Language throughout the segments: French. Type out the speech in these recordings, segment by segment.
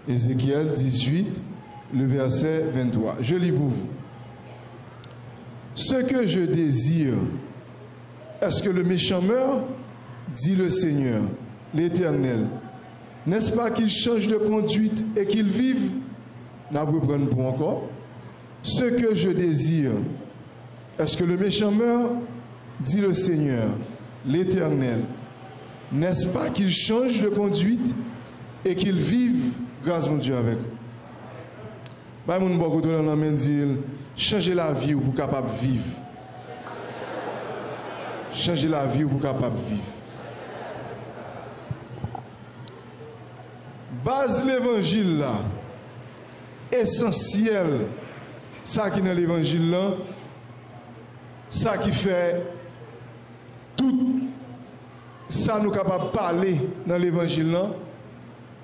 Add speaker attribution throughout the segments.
Speaker 1: Ézéchiel 18, le verset 23. Je lis pour vous. Ce que je désire, est-ce que le méchant meurt? Dit le Seigneur, l'Éternel. N'est-ce pas qu'il change de conduite et qu'il vive? N'a pas prendre pour encore. Ce que je désire, est-ce que le méchant meurt? Dit le Seigneur, l'Éternel. N'est-ce pas qu'il change de conduite et qu'il vive? Grâce mon Dieu avec vous. Bah, mon bon côté dans la dire, changer la vie pour capable vivre. Changer la vie pour capable vivre. Base l'évangile là, essentiel, ça qui est dans l'évangile là, ça qui fait tout ça nous capable de parler dans l'évangile là,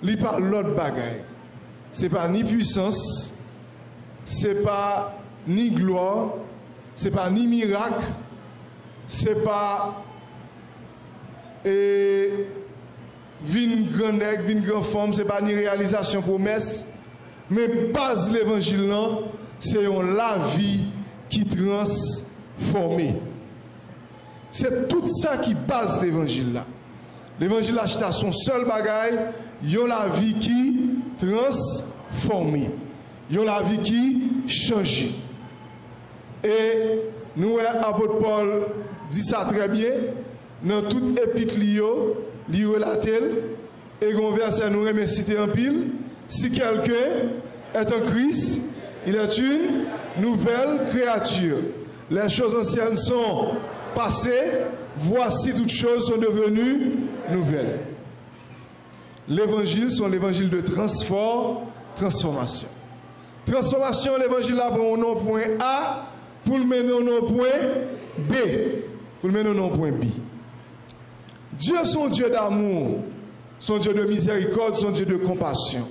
Speaker 1: il parle l'autre bagaille. Ce n'est pas ni puissance, ce n'est pas ni gloire, ce n'est pas ni miracle, ce n'est pas vin grand nègre, vin grand forme, ce n'est pas ni réalisation promesse, mais base l'évangile là, c'est la vie qui transforme. C'est tout ça qui base l'évangile là. L'évangile là, c'est son seul bagaille, il y a la vie qui transforme. Il y a la vie qui change. Et nous, l'apôtre Paul dit ça très bien, dans toute épître il relate, et on verset nous remet citer en pile, si quelqu'un est en Christ, il est une nouvelle créature. Les choses anciennes sont passées, voici toutes choses sont devenues nouvelles. L'évangile, c'est l'évangile de transformation. Transformation, l'évangile là pour un point A, pour le mener au point B. Pour le mener au point B. Dieu, son Dieu d'amour, son Dieu de miséricorde, son Dieu de compassion.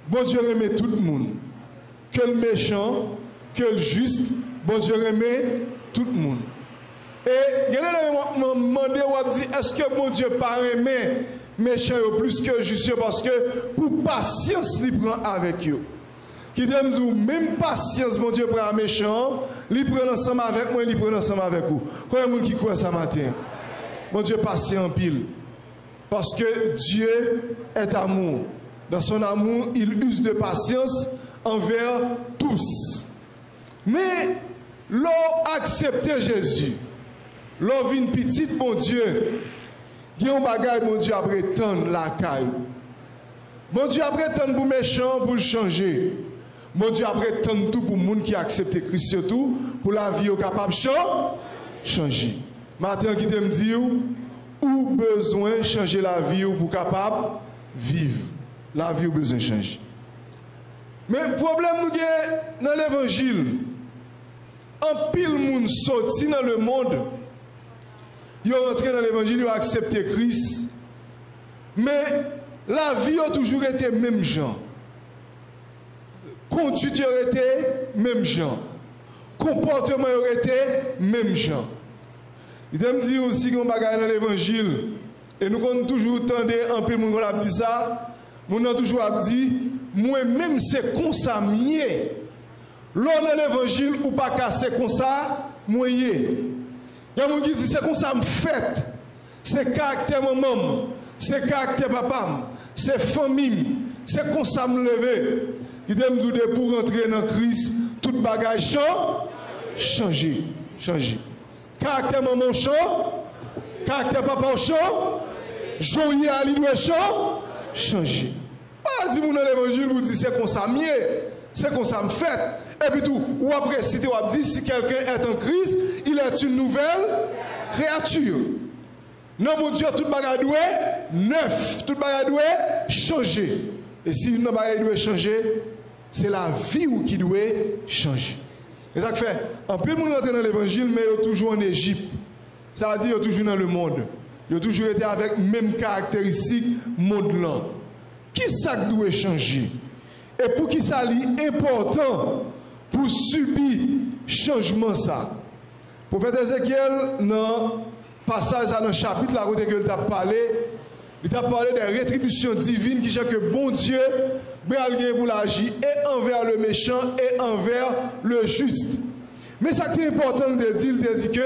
Speaker 1: Bon Dieu remet tout le monde. Que le méchant, que le juste, bon Dieu remet tout le monde. Et je me demandé, est-ce que bon Dieu pas remet méchant plus que juste parce que pour patience, il prend avec eux. Qui t'aime dire, même patience, mon Dieu prend méchant, il prend ensemble avec moi, il prend ensemble avec vous. Combien de monde qui croit ça matin? Mon Dieu patient pile. Parce que Dieu est amour. Dans son amour, il use de patience envers tous. Mais l'on accepte Jésus. L'on vit une petite, mon Dieu. Il y a un bagage, mon Dieu, après tant la caille. Mon Dieu, après tant pour méchant, pour le changer. Mon Dieu, après tant tout pour le monde qui accepte Christ, surtout pour la vie capable de changer. Matin, qui te me dit, ou besoin de changer la vie pour capable de vivre. La vie ou besoin de changer. Mais le problème, nous avons dans l'évangile, un pile monde sorti dans le monde. Ils ont rentré dans l'évangile, ils ont accepté Christ. Mais la vie a toujours été même genre. Conduite a été même genre. Comportement a été même genre. Il me dit aussi qu'on bagaille dans l'évangile. Et nous avons toujours entendu un peu de monde qui a dit ça. Nous avons toujours dit, moi-même c'est comme ça mieux. L'on dans l'évangile ou pas casser comme ça, moi y est. Il y a des gens qui disent c'est comme ça me fait. C'est caractère maman, c'est caractère papa, c'est famille, c'est comme ça me lever. Il me dit pour rentrer dans Christ, tout bagage changer. Caractère maman change, caractère papa change, joyeux à l'idée changer. Pas dire dans l'évangile vous dites c'est comme ça mieux, c'est comme ça me fait. Et puis tout, ou après si tu as dit si quelqu'un est en Christ, il est une nouvelle créature. Non mon Dieu, tout bagage doit neuf, tout bagage doit changer. Et si une bagage doit changer, c'est la vie qui doit changer. Et ça fait, en plus de monde entrer dans l'évangile, mais il est toujours en Égypte. Ça veut dire qu'il est toujours dans le monde. Il a toujours été avec les mêmes caractéristiques monde-là. Qui ça doit changer? Et pour qui ça est important pour subir changement ça? Prophète Ézéchiel, dans le passage, dans le chapitre, là où il a parlé, Il t'a parlé des rétributions divines qui fait que bon Dieu, pour l'agir et envers le méchant et envers le juste. Mais ça qui est important de dire, il dit que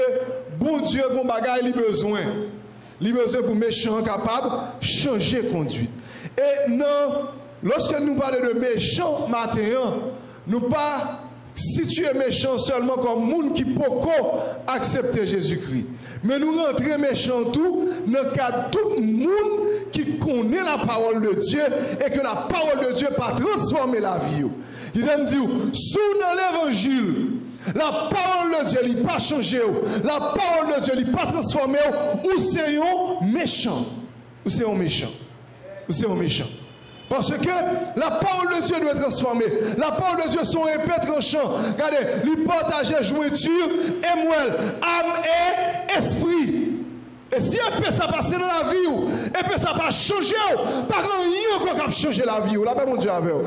Speaker 1: bon Dieu, bon bagage, il a besoin. Il a besoin pour méchant capable de changer conduite. Et non, lorsque nous parlons de méchant matin, nous pas situer méchant seulement comme monde qui peut accepter Jésus-Christ. Mais nous rentrons méchant tout dans le cas de tout le monde qui connaît la parole de Dieu et que la parole de Dieu pas transformer la vie. Il aime dire, sous dans l'évangile, la parole de Dieu n'est pas changée, la parole de Dieu n'est pas transformée, ou c'est un méchant, ou c'est un méchant, ou c'est un méchant. Parce que la parole de Dieu doit être transformée. La parole de Dieu sont épais tranchants. Regardez, lui partager jointure et moelle, âme et esprit. Et si épais ça passe dans la vie, épais ça pas changer, pas rien encore qui changer la vie. Là, mon Dieu avec vous.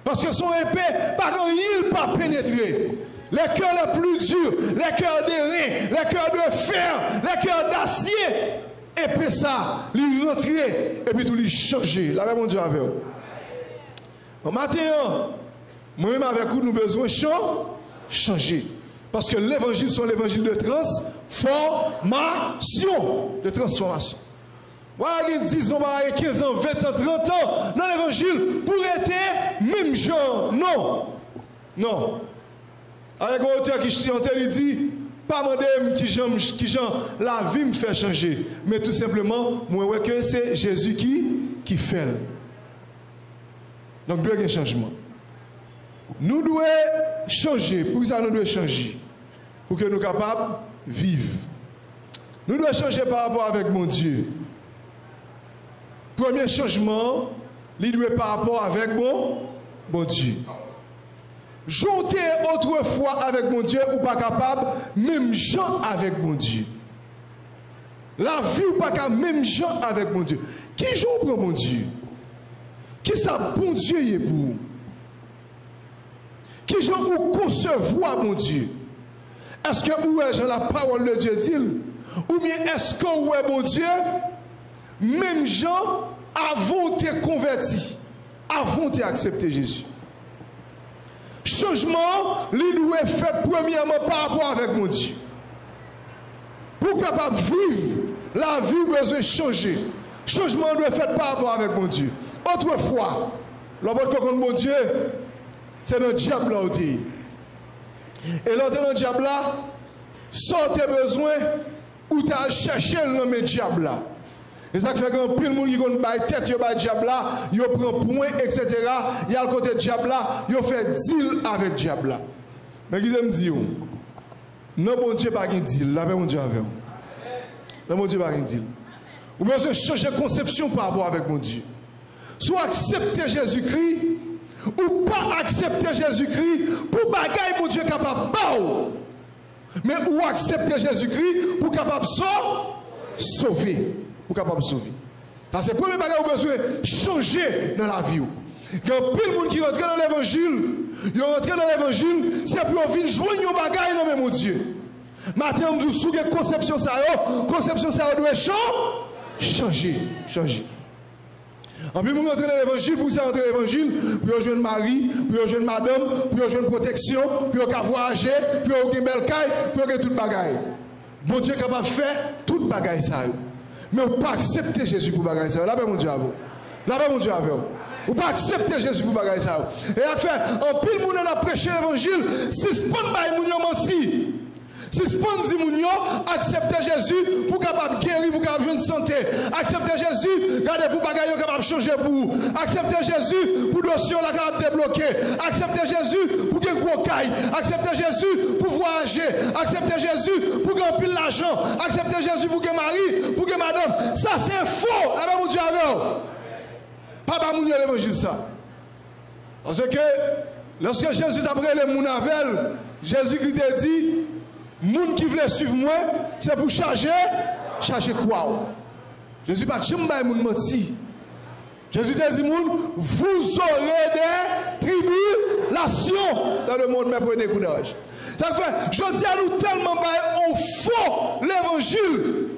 Speaker 1: Parce que son épée, par rien pas pénétrer. Les cœurs les plus durs, les cœurs d'airain, les cœurs de fer, les cœurs d'acier. Et puis ça, lui rentrer et puis tout lui changer. Là, mon Dieu avec vous. Bon matin, moi-même avec vous, nous avons besoin de changer. Parce que l'évangile, c'est l'évangile de transformation. De transformation. Voilà, il y a 10 ans, 15 ans, 20 ans, 30 ans dans l'évangile pour être même genre. Non. Non. Avec un auteur qui chante, il dit, pas demander qui genre la vie me fait changer. Mais tout simplement, moi, ouais, que c'est Jésus qui fait. Donc, il doit y avoir un changement. Nous devons changer. Pour ça, nous devons changer. Pour que nous soyons capables de vivre. Nous devons changer par rapport avec mon Dieu. Premier changement, il doit par rapport avec mon Dieu. Jonter autrefois avec mon Dieu ou pas capable, même gens avec mon Dieu. La vie ou pas capable, même gens avec mon Dieu. Qui joue pour mon Dieu? Qui ça bon Dieu est pour vous? Qui joue ou concevoir mon Dieu? Est-ce que où est la parole de Dieu dit? Ou bien est-ce que où est mon Dieu? Même gens avant été convertis, avant été accepté Jésus. Changement, il doit être fait premièrement par rapport avec mon Dieu. Pour capable vivre, la vie besoin changer. Changement doit être fait par rapport avec mon Dieu. Autrefois, l'homme contre mon Dieu, c'est notre diable là. Et l'autre dans le diable là, sortez besoin ou tu as cherché le nom du diable là. Et ça fait que plus le monde qui connaît tête, il y a diable là, il prend point, etc. Il y a le côté diable là, il fait deal avec diable là. Mais qui me dit, non, bon Dieu pas un deal, là, mon Dieu avec vous. Non, mon Dieu pas un deal. Ou bien changer de conception par rapport avec mon Dieu. Soit accepter Jésus-Christ, ou pas accepter Jésus-Christ pour bagaille mon Dieu capable de mais ou accepter Jésus-Christ pour capable de sauver. Pour capable de sauver. Ça c'est le premier bagage que vous besoin de changer dans la vie. Il y a plein de monde qui rentre dans l'évangile. Ils rentrent dans l'évangile, c'est pour venir joindre un bagage dans mon Dieu. Maintenant, on dit sous conception ça doit changer. En plus, vous rentrez dans l'évangile, pour ça rentrer dans l'évangile, pour rejoindre mari, pour rejoindre madame, pour rejoindre protection, pour voyager, pour avoir une belle caille, pour avoir tout bagaille. Bon Dieu est capable de faire tout bagaille ça. Mais vous ne pas accepter Jésus pour bagaille ça. Là, mon Dieu avec vous. Là, mon Dieu avec vous. Vous ne pas accepter Jésus pour bagaille ça. Et à faire, en pile, moun a prêché l'évangile, si ce n'est pas moun menti. Si ce n'est pas moun accepter Jésus pour capable guérir, pour capable jouer une santé. Accepter Jésus, regardez pour bagaille capable de changer pour vous. Accepter Jésus pour dossier la capable débloquer. Accepter Jésus pour qu'il y ait gros caille. Accepter Jésus pour voyager. Accepter Jésus pour qu'il y ait pile l'argent. Accepter Jésus pour qu'il y ait mari, pour qu'il y ait madame. Ça c'est faux. Là-bas mon Dieu avec vous. Pas moun l'évangile ça. Parce que lorsque Jésus a pris les moun avec, Jésus-Christ a dit, moun qui veut suivre moi, c'est pour charger quoi? Jésus pas de moun menti. Jésus a dit, moun, vous aurez des tribulations dans le monde, mais prenez courage. Ça fait, je dis à nous tellement on faux l'évangile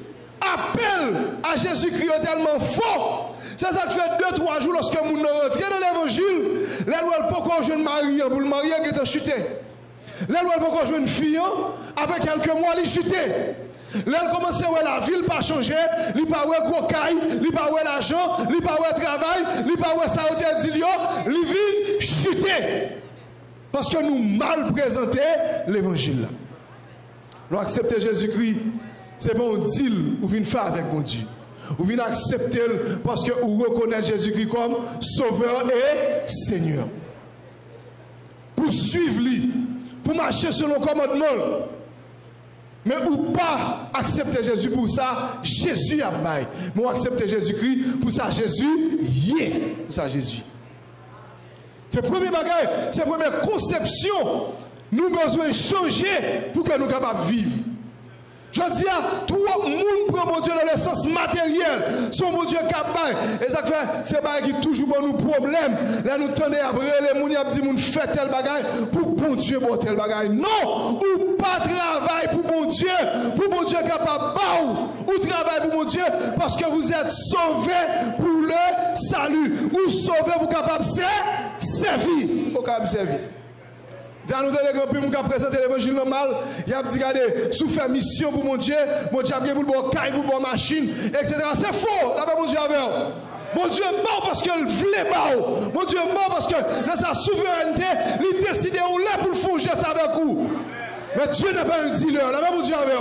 Speaker 1: appel à Jésus-Christ est tellement fort. C'est ça qui fait 2-3 jours lorsque nous rentrons dans l'évangile, là nous ne pouvons pas jouer une mariée pour le marié qui est chuté. Là nous ne pouvons pas jouer une fille, après quelques mois, elle est chutée. Là, elle commence à voir la ville pas changer, il pas voir gros caille, il pas voir l'argent, il pas voir travail, il pas voir ça hôtel d'Ilio, il vient chuter. Parce que nous mal présenter l'évangile. Nous accepter Jésus-Christ, c'est pas un deal ou venir faire avec mon Dieu. Ou venir accepter parce que vous reconnaissez Jésus-Christ comme Sauveur et Seigneur. Pour suivre lui, pour marcher selon le commandement. Mais ou pas accepter Jésus pour ça, Jésus a bail. Mais accepter Jésus-Christ pour ça, Jésus y est. Pour ça, Jésus. C'est le premier bagage, c'est la première conception. Nous avons besoin de changer pour que nous soyons capables de vivre. Je dis à tout le monde prend mon Dieu dans le sens matériel. Son mon Dieu capable. Et ça fait, c'est pas qui toujours bon nous problème. Là nous tendez après les gens qui disent fait tel bagage pour bon Dieu pour tel bagage. Non, ou pas travail pour bon Dieu capable ou travail pour mon Dieu parce que vous êtes sauvés pour le salut. Ou sauvés pour capable servir. Pour capable servir. Dans nous donner que présenter l'évangile normal, il a dit regardez, sous faire mission pour mon Dieu a bien pour le bon caille, pour le bon machine, etc. C'est faux, là-bas mon Dieu avec. Mon Dieu est bon parce qu'il voulait bon. Mon Dieu est bon parce que dans sa souveraineté, il décide où là pour le fouger ça avec vous. Mais Dieu n'est pas un dealer, là-bas mon Dieu avec.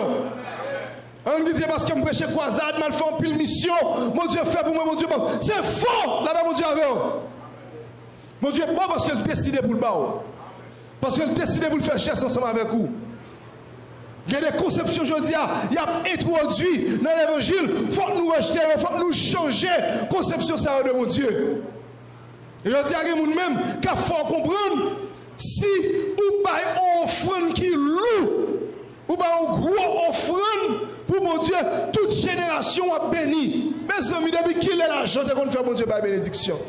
Speaker 1: On dit parce que je prêche croisade, mal fait en pile mission, mon Dieu fait pour moi, mon Dieu bon. C'est faux, là-bas mon Dieu avec. Mon Dieu est bon parce qu'il décide pour le bas. Parce qu'il décide de le faire chasser ensemble avec vous. Il y a des conceptions, je dis, il y a introduit dans l'évangile. Il faut que nous rejeter, il faut que nous changer la conception de mon Dieu. Et je dis à vous-même qu'il faut comprendre si vous avez une offrande qui loue, ou bien une grosse offrande pour mon Dieu, toute génération a béni. Mes amis, depuis qu'il est l'argent, qu'on fait mon Dieu par bénédiction.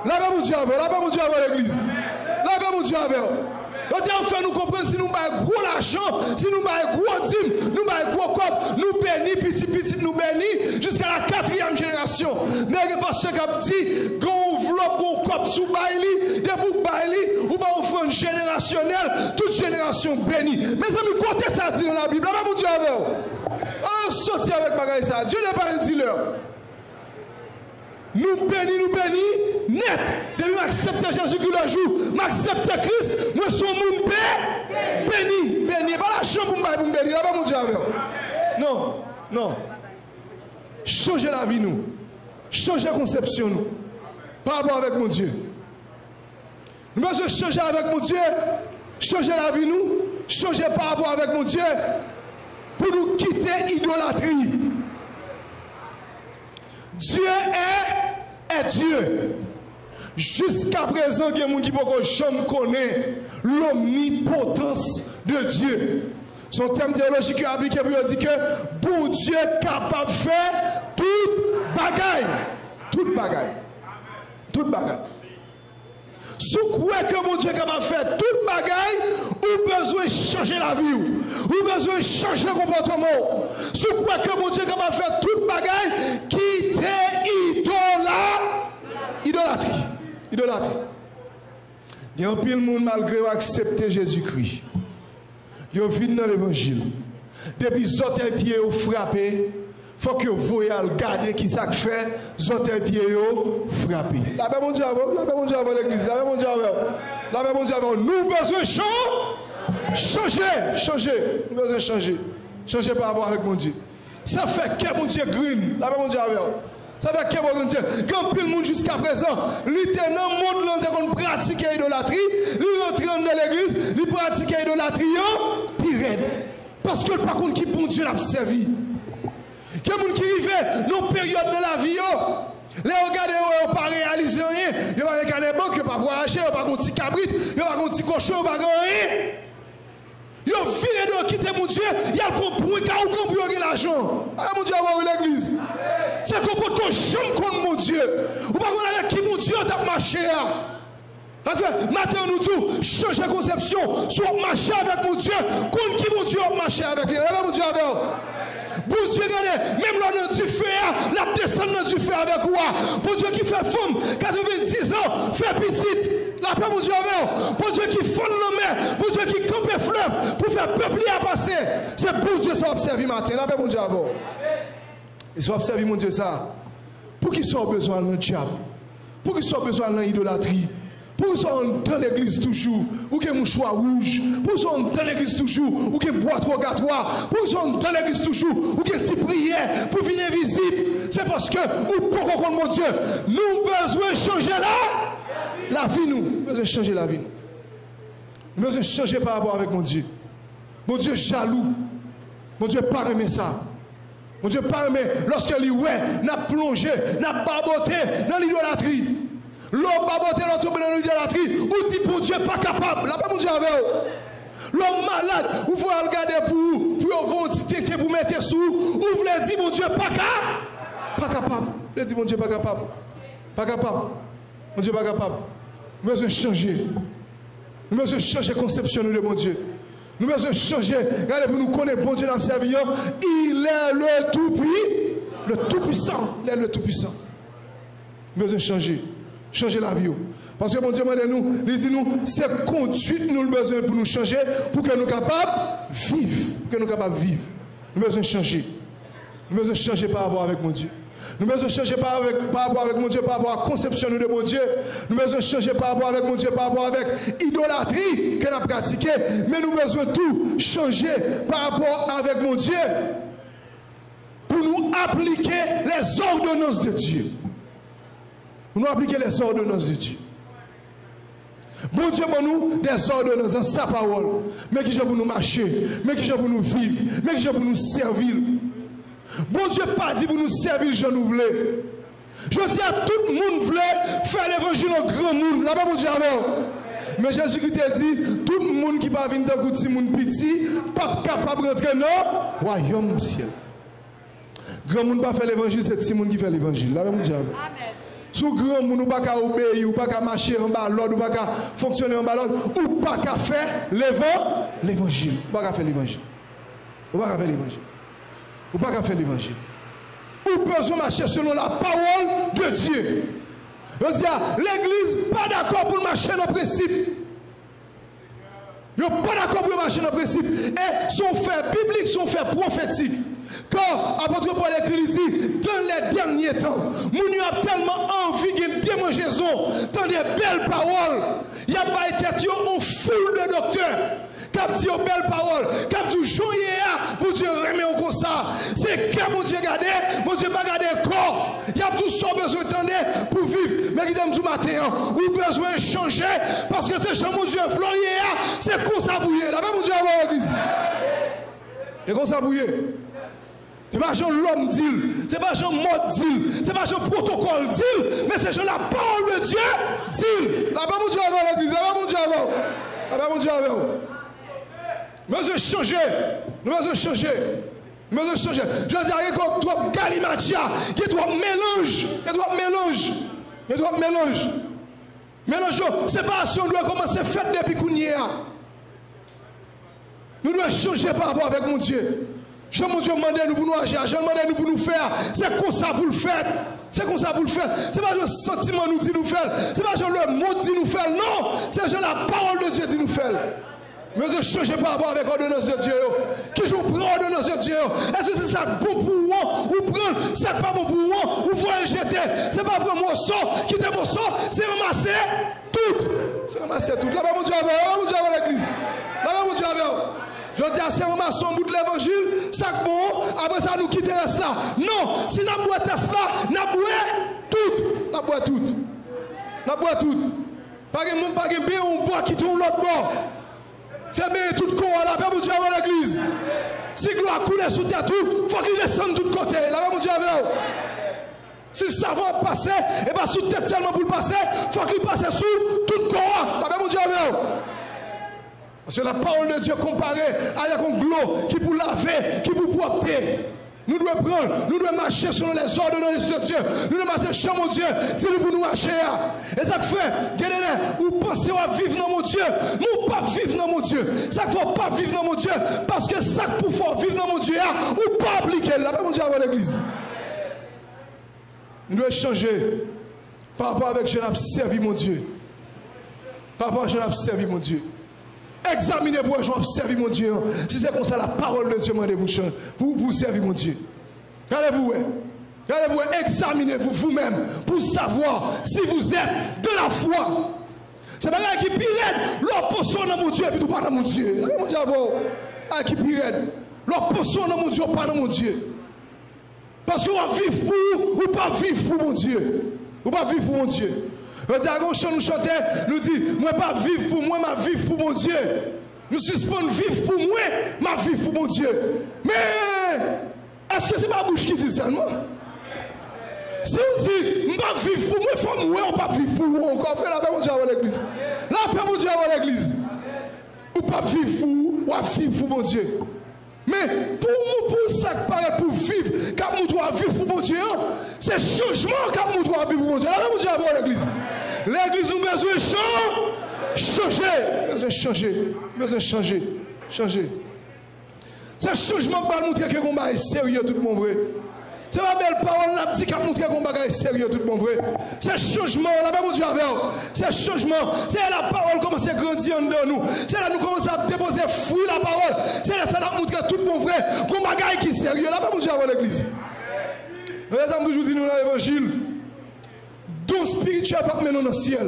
Speaker 1: Là-bas, mon Dieu, là-bas, mon Dieu, l'église. Là-bas, mon Dieu, on dit enfin nous comprendre si nous avons gros l'argent, si nous avons gros dîme, nous avons gros cop, nous bénis, petit, nous bénis jusqu'à la 4e génération. Mais parce que comme dit, gon enveloppe, gon cop sous baili, des boucs baili, ou pas offrande générationnelle, toute génération bénie. Mes amis, comptez ça dit dans la Bible. Là-bas, mon Dieu, on sortit avec bagaille ça. Dieu n'est pas un dealer. Nous bénis, net. Depuis m'accepter Jésus qui le jour, m'accepter Christ, moi son monde béni. Pas la chambre pour me bénir. Là-bas, mon Dieu, non. Changer la vie, nous. Changer la conception, nous. Par rapport avec mon Dieu. Nous devons changer avec mon Dieu, changer la vie, nous. Changer par rapport avec mon Dieu pour nous quitter l'idolâtrie. Dieu est Dieu. Jusqu'à présent, il y a des gens qui ne jamais connaître l'omnipotence de Dieu. Son thème théologique est appliqué pour dire que bon Dieu est capable de faire toute bagaille. Toute bagaille. Toute bagaille. Si vous croyez que mon Dieu est capable de faire toute bagaille, ou besoin de changer la vie, ou besoin de changer le comportement. Si vous croyez que mon Dieu est capable de faire toute bagaille, quittez idolâtrie. Il y a un pile de monde malgré accepter Jésus-Christ. Ils viennent dans l'évangile. Depuis les pieds frappés, il faut que vous voyez regarder qui ça fait, les pieds frappés. Là-bas, mon Dieu, l'église. Là-bas, mon Dieu, nous besoin changer. Nous besoin changer. Changer par rapport avec mon Dieu. Ça fait que mon Dieu green. Là-bas, mon Dieu, ça fait que mon Dieu. Quand plus le monde jusqu'à présent, l'éternel monde l'on pratique l'idolâtrie, il rentre dans l'église, il pratique l'idolâtrie, pire. Parce que par contre, qui bon Dieu l'a servi. Il y a des gens qui arrivent dans une période de la vie, les regardez, ils n'ont pas réalisé rien, ils n'ont pas regardé banque, ils n'ont pas voyagé, ils n'ont pas un petit cabrit, ils n'ont pas un petit cochon, ils n'ont pas rien. Ils ont viré de quitter mon Dieu, il y a pour point car ou pour l'argent. Ah mon Dieu, avoir l'église. C'est qu'on peut ton jambe contre mon Dieu. Ou pas qu'on avec qui mon Dieu t'a marché là. Maintenant nous disons, changer de conception, soit marcher avec mon Dieu, contre qui mon Dieu a marché avec lui. Là mon Dieu avec. Bon Dieu, regardez, même là dans du feu, la descend dans du feu avec quoi? Bon Dieu qui fait femme, 90 ans, fait petite. La paix, mon Dieu, avec bon Dieu qui fonde la mer, bon Dieu qui campe fleuve pour faire peuple à passer. C'est bon Dieu ça observe matin. La paix, mon Dieu, avec et ça observe mon Dieu ça. Pour qu'ils soient besoin de diable, pour qu'ils soient besoin de l'idolâtrie. Pour qu'ils soient dans l'église toujours, ou qu'ils mouchoir rouge, pour qu'ils soient dans l'église toujours, ou qu'ils boivent rogatoire, pour qu'ils soient dans l'église toujours, ou qu'ils s'y prière pour venir invisible. C'est parce que, ou pour qu'on mon Dieu, nous avons besoin de changer la vie, nous. Nous avons besoin de changer la vie. Nous avons besoin de changer par rapport avec mon Dieu. Mon Dieu jaloux. Mon Dieu pas aimé ça. Mon Dieu pas aimé lorsque lui, ouais, n'a plongé, n'a barboté dans l'idolâtrie. L'homme baboté l'autre tombe dans l'idolâtrie, ou dit bon Dieu pas capable. Là, pas mon Dieu avec vous. L'homme malade, vous voulez regarder pour vous, pour mettre sous, ou vous voulez dire mon Dieu pas capable. Vous dit mon Dieu pas capable. Pas capable. Mon Dieu pas capable. Nous devons changer. Nous devons changer la conception de mon Dieu. Nous devons changer. Regardez pour nous connaître bon Dieu dans le serviteur. Il est le tout-puissant. Il est le tout-puissant. Nous devons changer. Changer la vie. Parce que mon Dieu demande nous, il dit nous, c'est conduite nous le besoin pour nous changer, pour que nous capables de vivre. Pour que nous capables de vivre. Nous devons changer. Nous devons changer par rapport avec mon Dieu. Nous devons changer par rapport avec mon Dieu, par rapport à la conception de mon Dieu. Nous devons changer par rapport avec mon Dieu, par rapport avec l'idolâtrie que nous avons pratiquée. Mais nous devons tout changer par rapport avec mon Dieu pour nous appliquer les ordonnances de Dieu. Pour nous appliquer les ordonnances de Dieu. Bon Dieu pour nous des ordonnances dans sa parole. Mais qui j'ai pour nous marcher, mais qui j'ai pour nous vivre, mais qui j'ai pour nous servir. Bon Dieu pas dit pour nous servir, je nous voulais. Je dis à tout le monde voulait faire l'évangile au grand monde. Là-bas, mon Dieu, alors. Mais Jésus-Christ a dit, tout le monde qui va venir dans le petit monde petit, pas capable de rentrer dans le royaume du ciel. Grand monde pas faire l'évangile, c'est petit monde qui fait l'évangile. Là-bas, mon Dieu. Amen. Sous grand monde, ou pas qu'à obéir, ou pas qu'à marcher en bas l'ordre, ou pas qu'à fonctionner en bas l'ordre, ou pas qu'à faire l'évangile. Ou pas qu'à faire l'évangile. Ou pas qu'à faire l'évangile. Ou pas qu'à faire l'évangile. Ou besoin marcher selon la parole de Dieu. Je dis à l'église, pas d'accord pour marcher dans le principe. Ils sont pas d'accord pour marcher dans le principe. Et son fait biblique, son fait prophétique. Quand l'apôtre Paul écrit, il dit, dans les derniers temps, nous avons tellement envie d'une démangeaison, dans des belles paroles. Il n'y a pas été en foule de docteurs. Quand tu as belles paroles, quand tu joues, mon Dieu remet au comme ça. C'est que mon Dieu garde, mon Dieu pas garder corps. Il y a tout ça besoin d'entendre pour vivre. Mais qui du matin, ou besoin de changer, parce que c'est Jean mon Dieu Florier, c'est comme ça bouillé. Là-bas, mon Dieu a l'église. Et comme ça bouillé. C'est pas Jean l'homme dit, c'est pas Jean mode dit, c'est pas Jean protocole dit, mais c'est Jean la parole de Dieu dit. Là-bas, mon Dieu a l'église. Là-bas, mon Dieu a Là-bas, mon Dieu a nous devons changer. Nous devons changer. Nous devons changer. Je veux dire, il y a trop galimatia, il y a trop mélange. Il y a trop mélange. Il y a trop mélange. Mélange, séparation doit commencer à faire depuis qu'on y est. Nous devons changer par rapport avec mon Dieu. Je mon Dieu demande nous pour nous agir. Je demande nous pour nous faire. C'est comme ça pour le faire. C'est comme ça pour le faire. C'est pas le sentiment nous dit nous faire. C'est pas le mot dit nous faire. Non. C'est la parole de Dieu dit nous faire. Mais je change par rapport avec l'ordonnance de Dieu. Qui joue prend l'ordonnance de Dieu? Est-ce que c'est ça bon pour vous? Ou prendre ça pas bon pour vous? Ou vous jeter? C'est pas prendre mon sang, quitter mon sang, c'est ramasser tout. C'est ramasser tout. Là-bas, mon Dieu avec l'église. Là-bas, mon Dieu avec. Je dis à c'est ramasser un bout de l'évangile, ça bon, après ça nous quitter cela. Non, si nous boit cela, nous boit tout. Nous boit tout. Nous boit tout. Pas que bien on boit qui tourne l'autre bord. C'est bien tout corps là, mon Dieu avec l'église. Si gloire coule sous terre tout, il faut qu'il descende de tous côtés. Là, mon Dieu avec. Si ça va passer, et bien sous tête seulement pour le passer, il faut qu'il passe sous tout corps. Là, mon Dieu avec. Parce que la parole de Dieu comparée avec un glow qui pour laver, qui pour propter. Nous devons prendre, nous devons marcher selon les ordonnances de Dieu. Nous devons marcher chez mon Dieu. Dis-nous pour nous marcher. Et ça fait, vous pensez à vivre dans mon Dieu. Nous pas vivre dans mon Dieu. Ça ne faut pas vivre dans mon Dieu. Parce que ça pour faire vivre dans mon Dieu, ou pas appliquer. Là, mon Dieu avant l'église. Nous devons changer par rapport avec je n'ai servi mon Dieu. Par rapport à je n'ai servi mon Dieu. Examinez pour je n'ai servi mon Dieu. Si c'est comme ça, la parole de Dieu m'a débouché pour servir mon Dieu. Regardez-vous, examinez-vous vous-même pour savoir si vous êtes de la foi. C'est pas là qui pire l'opposition dans mon Dieu et puis tout pas dans mon Dieu. Mon Dieu, qui pire l'opposition dans mon Dieu, pas dans mon Dieu. Parce qu'on va vivre pour ou pas vivre pour mon Dieu. Ou pas vivre pour mon Dieu. Nous chantait, nous dit, moi pas vivre pour moi, ma vivre pour mon Dieu. Nous suspendons vivre pour moi, ma vivre pour mon Dieu. Mais est-ce que c'est ma bouche qui dit seulement? Si on dit, je pas vivre pour moi, il faut moi, on pas vivre pour moi encore. Frère, la paix, mon Dieu, avant l'église. La paix, mon Dieu, avant l'église. Ou pas vivre pour vous, ou à vivre pour mon Dieu. Mais pour nous, pour ça qui paraît pour vivre, quand nous devons vivre pour mon Dieu, c'est changement quand nous devons vivre pour mon Dieu. La paix, mon Dieu, avant l'église. L'église, nous besoin de changer. Nous besoin de changer. C'est changement qui va montrer que le combat est sérieux, tout le monde vrai. C'est la belle parole là qui va montrer que le combat est sérieux, tout le monde vrai. C'est changement, la paix, mon Dieu, c'est changement. C'est la parole qui commence à grandir en nous. C'est là nous commençons à déposer fruit la parole. C'est là ça va montrer tout le monde vrai. Le combat qui est sérieux, la paix, mon Dieu, avant l'église. Les hommes toujours dit nous dans l'évangile. Don spirituel qui mène dans le ciel.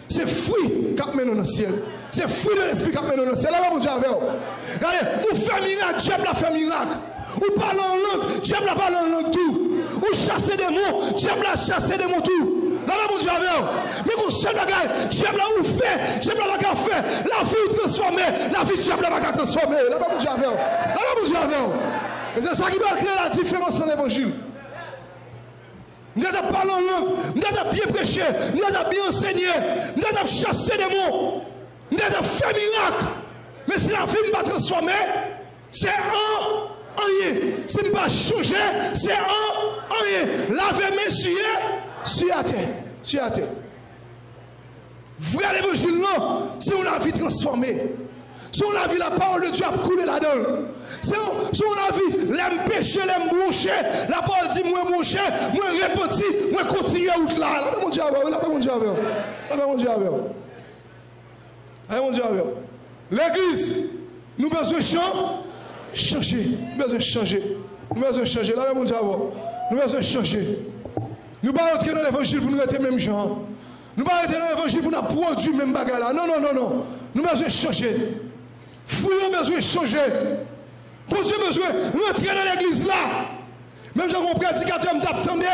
Speaker 1: C'est fruit qui mène dans le ciel. C'est fruit de l'esprit qui mène dans le ciel. Là, mon Dieu, regardez, ou fait miracle, Dieu a fait miracle. Ou parle en langue, Dieu a parlé en langue tout. Ou chasser des mots, Dieu a chassé des mots tout. Là, mon Dieu, mais qu'on seul bagaille, Dieu a fait, Dieu a pas fait. La vie transformée, la vie Dieu a pas transformée. Là, mon Dieu, là, mon Dieu, et c'est ça qui va créer la différence dans l'évangile. Nous avons parlé en langue, nous avons bien prêché, nous avons bien enseigné, nous avons chassé des mots, nous avons fait miracle. Mais si la vie n'est pas transformée, c'est un rien. Si ne pas changer, c'est un rien. Lavez mes sur la terre. Sur la terre. Vous regardez l'évangile, non, c'est on la vie transformée. Si on a vu la parole de Dieu a coulé là-dedans. Si on a vu l'aime péché, l'aime boucher, la parole dit moi boucher, moi répéter, moi continuer out là. Là, mon Dieu, là, mon Dieu, là, mon Dieu, là, mon Dieu. L'église, nous besoin changer. Nous besoin changer. Là, mon Dieu, nous besoin changer. Nous ne pas entrer dans l'évangile pour nous être même gens. Nous ne pas entrer dans l'évangile pour nous produire même bagarre là. Non. Nous besoin changer. Fouillons besoin changer. Pour Dieu besoin rentrer dans l'église là. Même quand mon prédicateur m'attendait,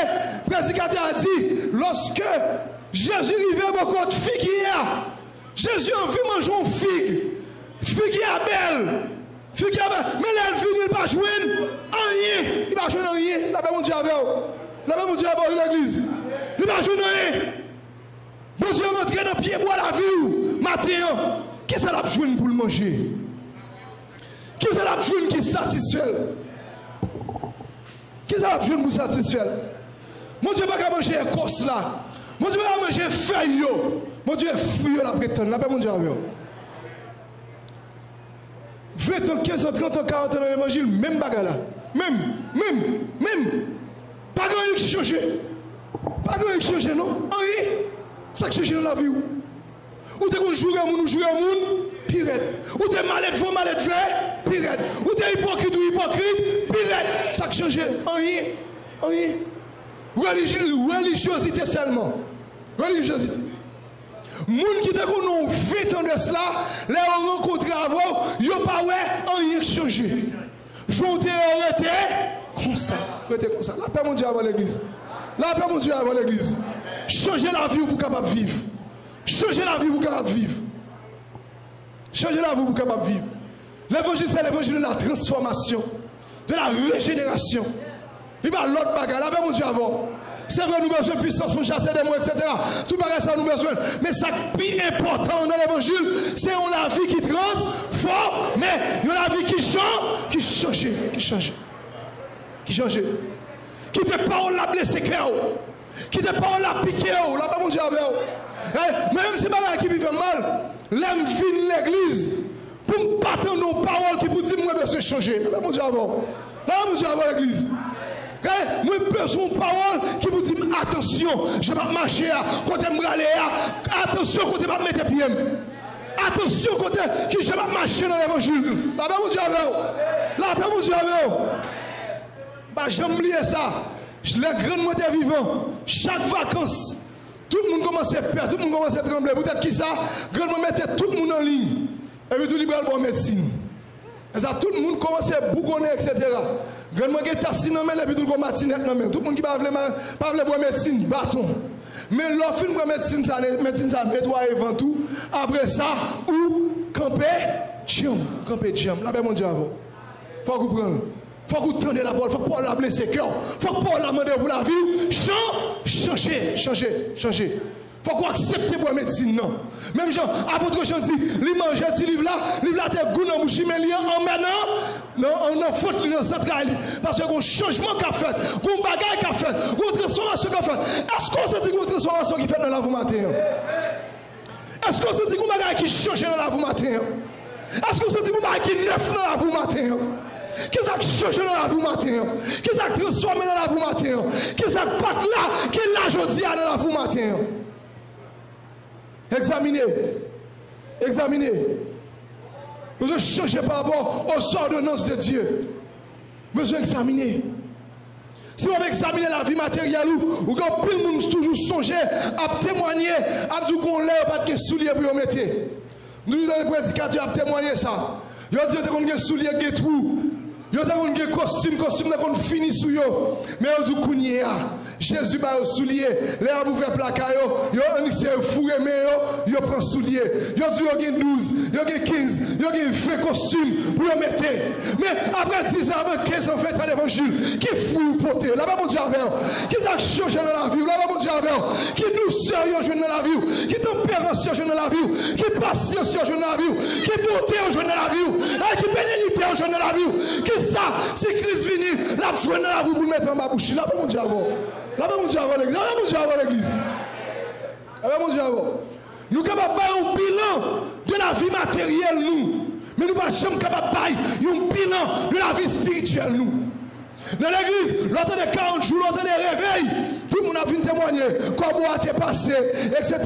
Speaker 1: le prédicateur a dit, lorsque Jésus arrivait beaucoup de figues, Jésus a envie de manger une figue. Figue est belle. Figue est belle. Mais là, elle finit, il ne va pas jouer rien. Il ne va pas jouer rien. Là-bas, mon Dieu, là-bas, mon Dieu, l'église. Il ne va pas jouer rien. Bon Dieu rentre dans le pied bois la vie. Matin, qui ça l'a joué pour le manger? Qui ça l'a joué qui satisfait? Qui ça l'a joué pour satisfaire? Mon Dieu va pas manger un cos là. Mon Dieu va manger feuille. Mon Dieu fouille la prétendre. Là, mon Dieu. 20 ans, 15 ans, 30 ans, 40 ans dans l'évangile, même bagarre là. Même. Pas grand-chose qui change. Pas grand-chose qui change, non? Rien. Ça qui change dans la vie. Ou t'es qu'on joue à moun, pirate. Ou t'es malade, vrai, pirate. Ou t'es hypocrite, pirate. Ça qui change. Rien. Religiosité seulement. Religiosité. Moun qui te connaît 20 ans de cela, les rencontrés avant, ils n'ont pas rien changé. J'ont arrêté comme ça. La paix, mon Dieu, avant l'église. La paix, mon Dieu, avant l'église. Changer la vie pour capable vivre. Changer la vie pour capable vivre. Changer la vie pour capable vivre. L'évangile, c'est l'évangile de la transformation, de la régénération. Il va l'autre bagarre. La paix, mon Dieu, avant. C'est vrai, nous avons besoin de puissance pour chasser des mots, etc. Tout bagage ça, nous avons besoin. Mais ça qui est important dans l'évangile, c'est la vie qui transforme, mais il y a la vie qui change. change. Qui te parole la blessé cœur. Qui te parole la piqué. Là pas mon Dieu avec. Même si malade qui vivent mal, l'aime fin l'église pour me battre nos paroles qui vous disent moi besoin changer. Là mon Dieu avant. Là mon Dieu avant l'église. Moi besoin de parole qui vous dit attention, je vais marcher côté me aller attention côté pas mettre pied. Attention côté qui je vais marcher dans l'évangile. Là mon Dieu avec. Là mon Dieu avec. Bah j'aime oublier ça. Les grands montées vivants, chaque vacances, tout le monde commence à perdre, tout le monde commence à trembler. Peut-être qui ça, grand moment mettait tout le monde en ligne. Et puis tout le monde en médecine. Et ça, tout le monde commence à bougonner, etc. Grand moment qui tassine en main, et puis tout le monde matinette en main. Tout le monde qui parle de médecine, bâton. Mais l'offre de médecine, ça nettoie avant tout. Après ça, ou camper, djam. Là, mon Dieu, avant. Faut que vous preniez. Faut que vous tenez la parole, faut que Paul la blesse cœur, faut que Paul la demande pour la vie, changer. Faut qu'on accepte pour la médecine, non. Même Jean, apôtre Jean dit, il mange ce livre-là, t'es goût dans bouche, mais il en maintenant, non, on faute dans centrale, parce qu'il y a un changement qu'a fait, un bagage qu'a fait, une transformation qu'a fait. Est-ce qu'on se dit qu'il y a une transformation qui fait dans la vie matin? Est-ce qu'on se dit qu'il y a un bagage qui change dans la vie matin? Est-ce qu'on se dit qu'il y a un bagage qui est neuf dans la vie matin? Qu'est-ce qui change dans la vie matin? Qu'est-ce qui transforme dans la vie matin? Qu'est-ce qui pas là, qui est là aujourd'hui dans la vie matin? Examinez. Vous devez changer par rapport aux ordonnances de Dieu. Vous devez examiner. Si vous examinez la vie matérielle, vous avez toujours songer à témoigner, à dire qu'on l'a pas de souliers pour vous mettre. Nous, dans les prédicateurs, à témoigner ça. Vous dites qu'on a des souliers qui sont trous. Vous avez un costume qu'on finit sous yo. Mais vous avez Jésus va au soulier. Les gens vous font placard. Vous avez un fou aimé. Vous prenez soulier. Vous avez 12, vous avez 15, vous avez 20 costumes pour mettre. Mais après 10 ans, avant 15 ans, fait à l'évangile. Qui fou porter? Là-bas, mon Dieu, qui a changé dans la vie? Là-bas, mon Dieu, qui douceur dans la vie? Qui tempérance dans la vie? Qui patience dans la vie? Qui beauté dans la vie? Qui bénédicité dans la vie? Ça, si Christ vient, la joie dans la vie pour mettre en ma bouche. Là, mon Dieu, avant. Là, mon Dieu, avant l'église. Là, mon Dieu, avant l'église. Là, mon Dieu, avant. Nous sommes capables de faire un bilan de la vie matérielle, nous. Mais nous ne sommes pas capables de faire un bilan de la vie spirituelle, nous. Dans l'église, l'autre de 40 jours, l'autre de réveil, tout le monde a vu témoigner comment a été passé, etc.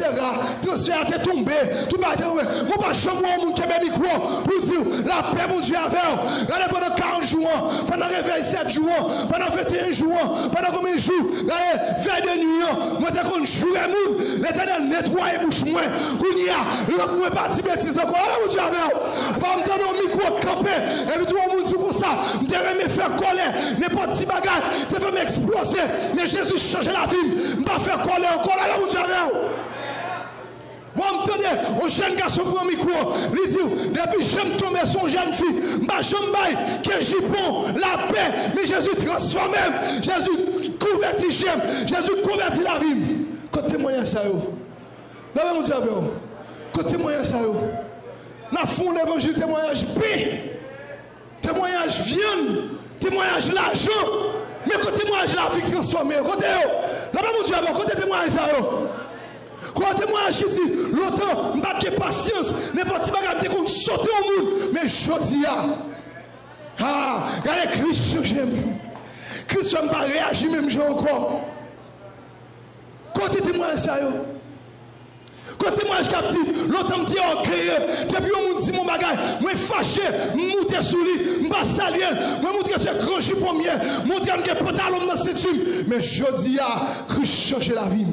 Speaker 1: Transfert a été tombé, tout a été tombé. Moi, pas chambre, mon qui a micro pour dire la paix, mon Dieu, avec. Regardez pendant 40 jours, pendant réveil 7 jours, pendant 21 jours, pendant combien de jours, regardez, veille de nuit, moi, t'as qu'on joue et moun, l'éternel nettoie et bouche moins, qu'on y a, l'autre moi, parti bêtise encore, là, mon Dieu, avec. Pas me donner un micro campé, et puis tout le monde dit comme ça, me me faire colère. N'importe qui bagage, tu veux m'exploser. Mais Jésus change la vie. Je ne vais pas faire coller encore là, mon Dieu. Moi, je me dis, un jeune garçon pour un micro, il dit, depuis que j'aime tomber son jeune fille, je me que j'y prends la paix. Mais Jésus transforme, Jésus convertit, Jésus convertit la vie. Quand témoignage ça, là, mon Dieu, quand témoignage ça, la fond l'évangile, témoignage paix, témoignage viande. Témoignage l'argent, mais quand témoignage la vie transformée, côté là-bas mon Dieu, côté témoignage ça, quand témoignage qui dit, longtemps, je n'ai pas patience, n'importe qui va garder qu'on saute au monde, mais je dis, regardez Christ change, Christ ne va pas réagir même j'ai encore. Côté témoignage ça, quand témoignage qui a dit, l'autre me dit, ok, depuis on me dit mon bagage, moi fâché, monter sous lui, je vais saluer, moi montrer ce grand chipommier, montrer que pantalon dans cette tube. Mais je dis, Christ change la vie.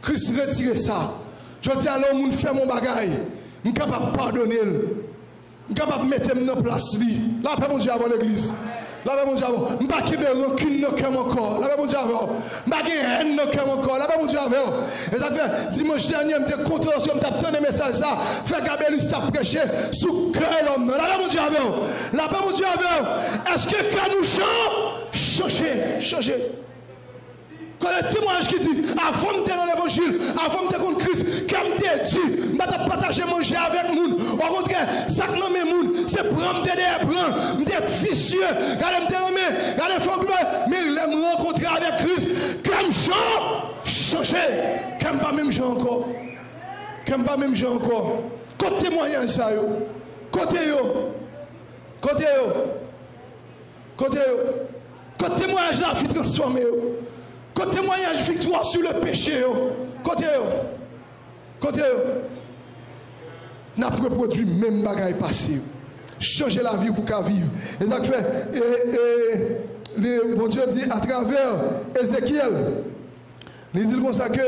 Speaker 1: Christ retire ça. Je dis, alors, on fait mon bagage, je suis capable de pardonner, je suis capable de mettre dans place. Là, après mon Dieu, avant l'église. Là, mon Dieu, je ne vais pas de rancune dans le cœur encore. Là, mon Dieu, je ne vais pas de haine dans le cœur encore. Là, mon Dieu, et ça fait dimanche dernier, je suis content, je suis tant de messages, ça fait Gabriel t'a prêché sous cœur l'homme. Là, mon Dieu, là, mon Dieu, est-ce que quand nous changer. Quand le témoignage qui dit, avant de dans l'évangile, avant de contre Christ, comme tu es dit, je vais partager manger avec nous, Au contraire, ça que mes moun, c'est prendre des prendre, m'être vicieux, regardez me regardez fond mais me rencontrer avec Christ, comme changer, comme pas même gens encore. Comme pas même gens encore. Côté témoignage ça yo. Côté témoignage la vie transformée. Côté témoignage victoire sur le péché. Côté n'a pas produit même bagaille passé. Changer la vie pour qu'à vivre. Et ça fait le bon Dieu dit à travers Ézéchiel, il dit comme ça que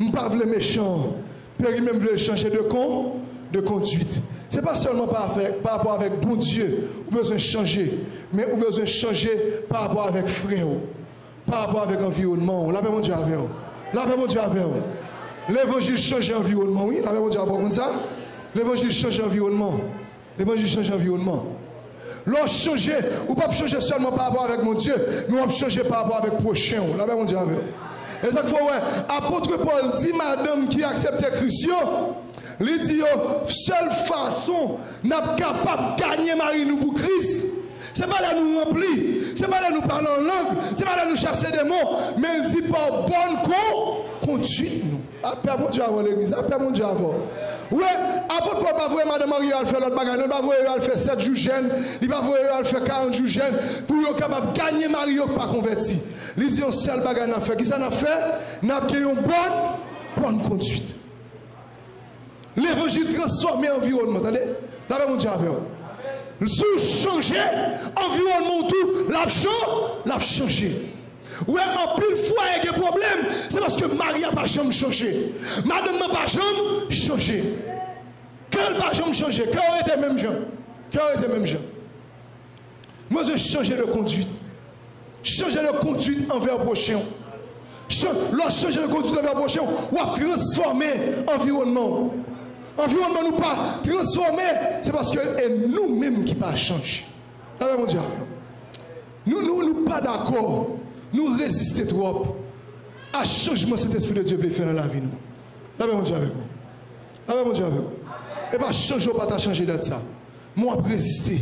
Speaker 1: nous pas les méchants, Père même veut changer de conduite. Ce n'est pas seulement par rapport avec bon Dieu, vous besoin de changer, mais vous besoin de changer par rapport avec frère, par rapport avec l'environnement. La paix mon Dieu avec vous. La paix mon Dieu avec vous. L'évangile change l'environnement, oui, la paix mon Dieu avec vous comme ça. L'évangile change l'environnement. L'évangile change l'environnement. L'on change, ou pas changer seulement par rapport avec mon Dieu, mais on peut changer par rapport avec le prochain. La paix mon Dieu avec vous. Et ça faut ouais, apôtre Paul dit madame qui accepte Christ, il dit seule façon n'a capable de gagner Marie nous pour Christ. C'est pas là nous remplir, c'est pas là nous parler en langue, c'est pas là nous chasser des mots, mais il dit par bonne conduite nous. Après mon Dieu avant l'église, après mon Dieu avant. Ouais, apôtre Paul pas voir madame Marie elle fait l'autre bagarre, il pas voir elle fait 7 jours jeûne, il pas voir elle fait 40 jours jeûne pour être capable de gagner Marie pas converti. Il dit on seul bagarre n'a fait, qui ça n'a fait? N'a gagné une bonne conduite. L'évangile transforme l'environnement, attendez? Là mon Dieu avec vous. Si changer environnement tout, l'a changé. Ouais, en pile fois il y a des problèmes, c'est parce que Marie n'a pas jamais changé. Madame n'a pas jamais changé. Qu'elle n'a pas jamais changé. Qu'elle aurait été même gens. Qu'elle aurait été même gens. Moi, je changer de conduite. Changer de conduite envers le prochain. Lorsque changer de conduite envers le prochain, on va transformer l'environnement. L'environnement nous pas transformer, c'est parce que c'est nous-mêmes qui pas changer. Là, mon Dieu. Nous pas d'accord. Nous résister trop à changement cet esprit de Dieu veut faire dans la vie. Là, mon Dieu avec vous. Là, mon Dieu avec vous. Et pas changer, pas changer de ça. Moi, résister.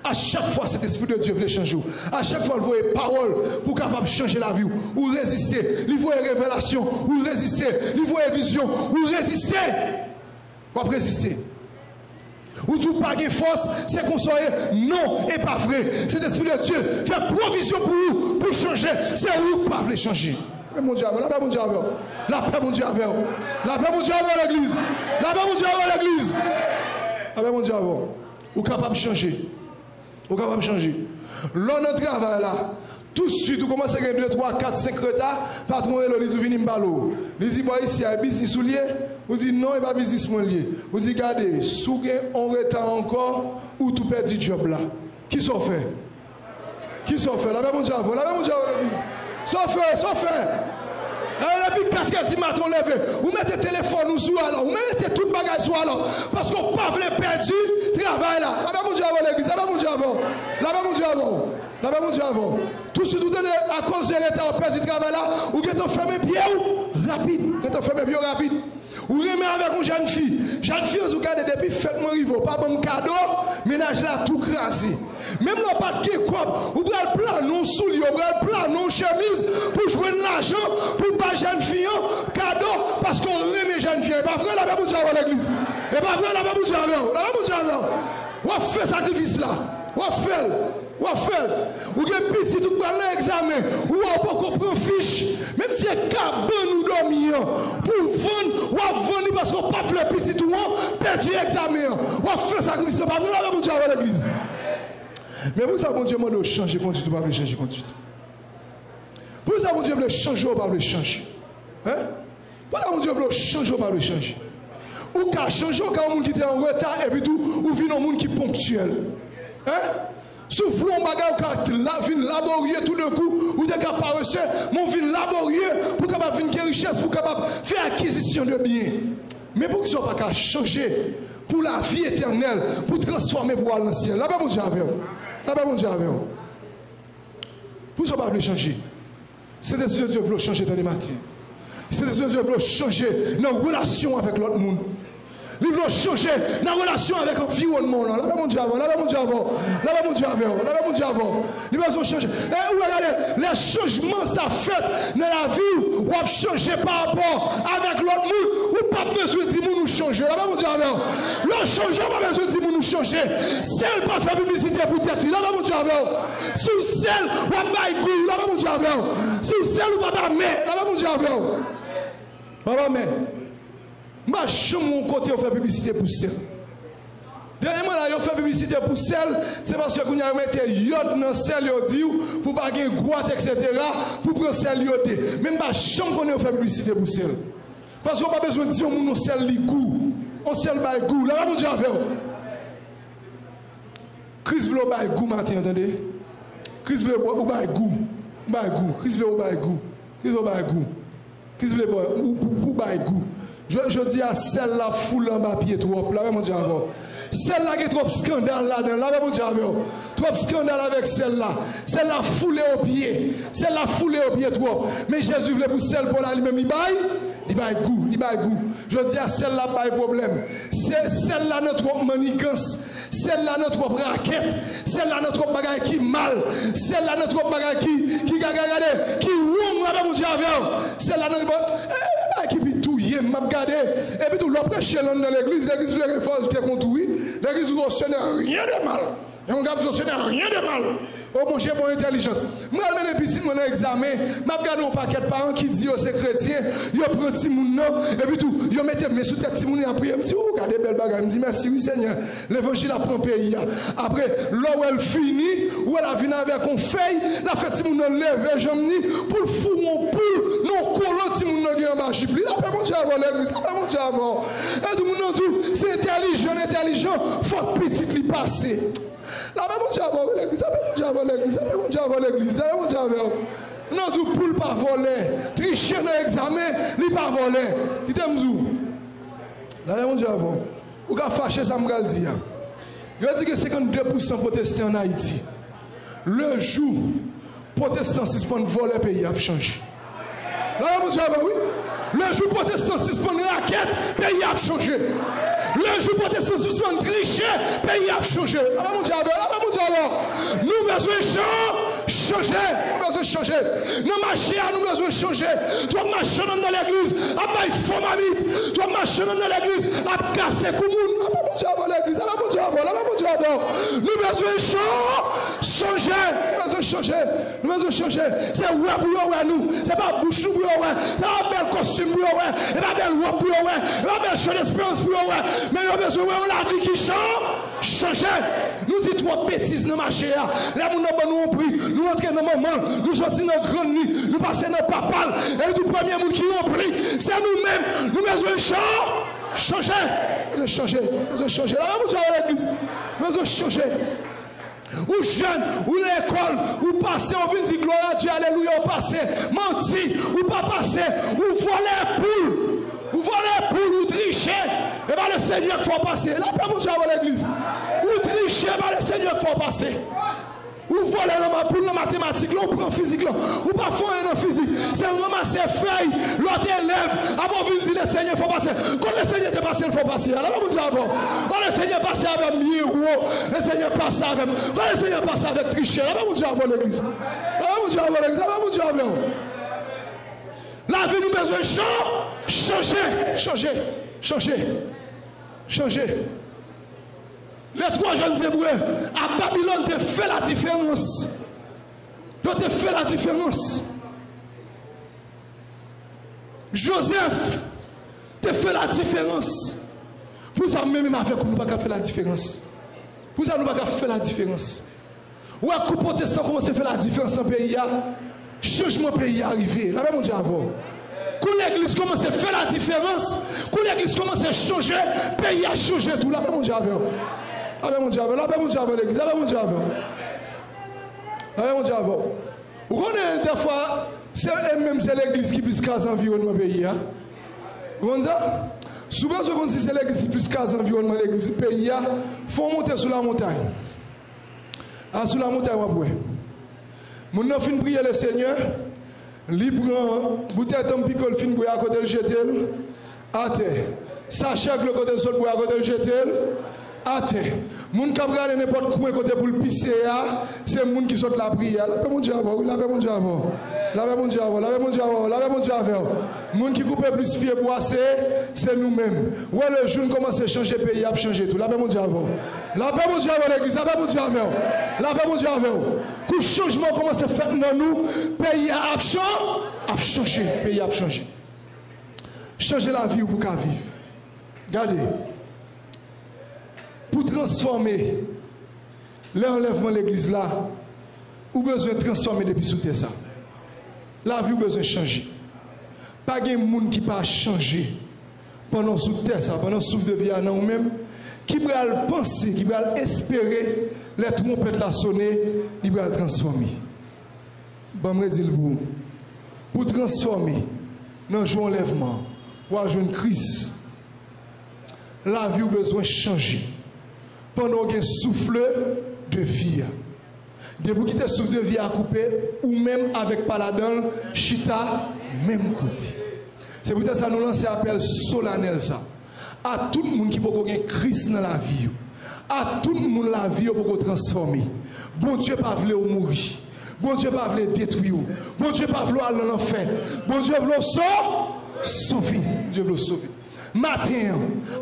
Speaker 1: À chaque fois, cet esprit de Dieu veut changer. À chaque fois, il voit une parole pour capable changer la vie. Ou résister. Il voit une révélation. Ou résister. Il voit une vision. Ou résister. Ou résister. Ou tout pas de force, c'est qu'on soit non et pas vrai. Cet esprit de Dieu fait provision pour vous, pour changer. C'est vous qui ne pouvez changer. La paix mon Dieu avec la paix mon Dieu avec la paix mon Dieu avec la paix mon Dieu avec l'église. La paix mon Dieu avec l'église. La paix mon Dieu avec vous capable de changer. Vous capable de changer. Là, notre travail là, tout de suite, vous commencez à 2, 3, 4, 5 retards, patron et l'on dit, balo. Il dit, bon, ici, il y a un business lié. Vous dites, non, il n'y a pas business lié. Vous dites, regardez, si vous avez un retard encore, ou tout perdu job là. Qui s'en fait? Qui s'en fait? La paix mon Dieu avant, la paix mon Dieu avant l'église. S'en fait. Depuis 4 heures du matin, on lève. Vous mettez le téléphone ou sous alors. Vous mettez tout le bagage sous alors. Parce qu'on ne peut pas perdre travail là. La paix mon Dieu avant l'église. La paix mon Dieu avant. La paix mon Dieu avant. La paix mon Dieu avant. Tout ce tout à cause de l'état, on perd du travail là. Ou que tu fermes les pieds rapide. Que tu fermes les pieds rapide. Ou remet avec une jeune fille. Jeune fille, vous regardez depuis fête mon riveau. Pas bon cadeau. Ménage là tout crasé. Même là, pas de quoi. Vous prenez le plan non souliers. Vous prenez le plan non chemise. Pour jouer de l'argent. Pour pas jeune fille. Cadeau. Parce qu'on remet jeune fille. Et pas vrai, la paix mon Dieu avant l'église. Et pas vrai, la paix mon Dieu avant. La paix mon Dieu avant. On fait sacrifice là. On fait. Ou avez petit tout pour l'examen, ou on peut prendre fiche, même si un cabane nous dormir pour vendre, ou à vendre parce qu'on pas le petit tout le monde, perdu l'examen, ou à faire sacrifice, pas vrai, mon Dieu à l'église. Mais pour ça, mon Dieu m'a changer conduite, ou pas changer conduite. Pour ça, mon Dieu veut changer, ou pas changer. Hein? Pour ça, mon Dieu veut changer, ou pas changer. Ou qu'à changer, ou qu'à un monde qui était en retard, et puis tout, ou vient un monde qui est ponctuel. Hein? Sauf vous, on va venir laborieux tout d'un coup, ou des cas paresseux, mon vin laborieux pour capable venir faire richesse, pour capable faire acquisition de biens. Mais pour qu'ils ne soient pas changer pour la vie éternelle, pour transformer pour aller dans le ciel. Là-bas, mon Dieu avec vous. Là-bas, mon Dieu avec vous. Pour ça, pas changer. C'est des Dieu veut changer dans les matins. C'est des Dieu veut changer nos relations avec l'autre monde. Ils veulent changer la relation avec l'environnement. Là, mon Dieu avant, là, mon Dieu avant, là, mon Dieu avant, là, mon Dieu avant. Ils veulent changer. Et regardez, les changements ça fait dans la vie, ou à changer par rapport avec l'autre monde, ou pas besoin de dire nous changer. Là, mon Dieu avant. Le changement, pas besoin de dire nous changer. Celle pas faire publicité pour tête. Là, mon Dieu avant. Sous celle, ou pas goût. Là, mon Dieu avant. Sous celle, ou pas mais. Là, mon Dieu avant. Papa, mais. Ma chambre, mon côté, on fait publicité pour celle. Dernièrement, là, on fait publicité pour celle, c'est parce qu'on a mis yod dans celle, pour pas gagner droite, etc., pour prendre celle yodé. Même ma chambre, on fait publicité pour celle. Parce qu'on n'a pas besoin de dire on celle li goût. On celle by goût. Là, mon Dieu, avec Chris veut by goût, matin, entendez? Chris veut ou by goût. By goût. Chris veut ou by goût. Chris veut by goût. Chris veut ou by goût. Je dis à celle-là, foule en bas pied trop. Là, mon Dieu, avant. Celle-là qui est trop scandale là-dedans. Là, mon Dieu, avant. Trop scandale avec celle-là. Celle-là, foulée au pied. Celle-là, foulée au pied trop. Mais Jésus voulait pour celle pour là, lui-même, il baille goût. Il baille goût. Je dis à celle-là, pas de problème. Celle-là, notre manigance. Celle-là, notre raquette. Celle-là, notre bagaille qui mal. Celle-là, notre bagaille qui regardez, qui roule là, mon Dieu, avant. Celle-là, notre qui pitouille, m'a regardé. Et puis tout l'autre chez l'homme dans l'église veut révolter contre lui. L'église ne sonne rien de mal. Et on garde sonne rien de mal. Oh mon Dieu, mon intelligence. Moi, je mets petit mon examen. Je regarde un paquet de parents qui disent c'est chrétien. Ils prennent petit moun et puis tout. Ils mettent mes sous tête petit moun après. Je me dis, oh, regardez belle bagarre. Je me dis, merci, oui, Seigneur. L'évangile apprend pays. Après, là où elle finit, où elle a venu avec une feuille, la fait petit moun lever, j'aime ni, pour le fou, mon poule, non, colon, petit moun qui est en bas, chipli. Là, après, mon Dieu, avant l'église. Là, après, mon Dieu, avant. Et tout le monde dit, c'est intelligent, faut que petit lui passe. Là, mon Dieu, avant l'église, là, mon Dieu, avant l'église, là, mon Dieu, avant l'église, là, mon Dieu, avant. Non, tu poule pas voler. Tricher dans l'examen, il pas voler. Il t'aime où? Là, mon Dieu, avant. Ou qu'a fâché, ça me dit. Il a dit que 52% protestants en Haïti. Le jour, protestants suspendent voler, pays a changé. Là, mon Dieu, avant, oui. Le jour protestant suspend raquette, pays a changé. Le jour protestant suspend tricher, pays a changé. Ah mon Dieu, nous besoin changer. Nous besoin changer. Nous marcher, nous besoin changer. Toi marcher dans l'église, à bailler faux mamite. Toi marcher dans l'église, à casser coumoun. Ah mon Dieu, l'église. Ah mon Dieu, nous besoin changer. Nous besoin changer. Nous besoin changer. C'est ouais pour nous. C'est pas bouche pour nous. C'est pas belle costume pour nous. C'est pas belle robe pour nous. C'est pas belle chose d'espérance pour nous. Mais nous avons besoin de la vie qui change. Nous disons trop bêtises dans le marché. Là, nous avons pris. Nous entrons dans le moment. Nous sortons dans la grande nuit. Nous passons dans le papal. Et le premier monde qui nous pris, c'est nous-mêmes. Nous avons besoin de changer. Nous avons changer. Nous avons changer. Là, nous avons l'église. Nous avons changer. Ou jeune, ou l'école, ou passer, on vient dire gloire à Dieu, alléluia, ou passer, menti, ou pas passer, ou voler poule. Vous volez pour nous tricher, et bien le Seigneur qu'il faut passer. Là, pas mon Dieu à l'église. Vous trichez, et bien le Seigneur qu'il faut passer. Vous volez pour la mathématique, là, on prend physique, là. Ou pas faire un physique. C'est ramasser feuille, l'autre élève, avant de dire le Seigneur, il faut passer. Quand le Seigneur est passé, il faut passer. Là, pas mon Dieu avant. Quand le Seigneur passe avec miroir, le Seigneur passe avec. Quand le Seigneur passe avec tricher, là, pas mon Dieu avant l'église. Là, mon Dieu avant l'église. Là, mon Dieu avant. La vie nous besoin changer. Les trois jeunes Hébreux à Babylone te fait la différence. Ils te fait la différence. Joseph te fait la différence. Pour ça même avec nous pas faire la différence. Pour ça nous pas faire la différence. Ou à coup protestant commence à faire la différence dans le pays. Changement pays arrivé. Là même on dit avant. Quand l'église commence à faire la différence, quand l'église commence à changer, le pays a changé tout. Là même on dit avant. Là même on dit avant. Là même on dit avant l'église. Là même on dit avant. Là même on dit avant. Vous connaissez des fois, c'est même l'église qui plus casse l'environnement pays. Vous comprenez ça? Souvent, si c'est l'église qui plus casse l'environnement l'église pays, il faut monter sur la montagne. Ah, sur la montagne, après. Mon nom fin prier le Seigneur, il prend bouteille de picole fin pour à côté de jeter à terre. Sachez que le côté de sol pour à côté de jeter. Ate, moun kap gade n'importe quoi côté pour le pisser, c'est moun qui saute la prière. La paix mon Dieu avant, la paix mon Dieu avant. La paix mon Dieu avant, la paix mon Dieu avant, la paix mon Dieu avant. Moun qui coupe plus fier boisser, c'est nous-mêmes. Ouais, le jour commence à changer pays, a changer tout. La paix mon Dieu avant. La paix mon Dieu avant l'église, la paix mon Dieu avant. La paix mon Dieu avant. Coup changement commence à faire dans nous, pays a changé, pays a changé. Changer la vie pour qu'à vivre. Regardez. Pour transformer l'enlèvement de l'église là, ou besoin de transformer depuis sous terre ça. La vie ou besoin de changer. Pas de monde qui pas changer pendant sous terre ça, pendant souffle de vie à nous-mêmes, qui va penser, qui va espérer les trompettes la sonner, il va transformer. Bon me dire pour transformer dans jour enlèvement, pour avoir une crise. La vie ou besoin de changer. Pendant qu'il y a un souffle de vie. Depuis qu'il y a un souffle de vie à couper, ou même avec Paladin, Chita, même côté. C'est pour ça que ça nous lance un appel solennel ça. À tout le monde qui peut avoir Christ dans la vie. À tout le monde la vie pour transformer. Bon Dieu pas voulu mourir. Bon Dieu pas voulu détruire. Bon Dieu pas voulu aller dans l'enfer. Bon Dieu veut sauver. Dieu veut sauver. Matin,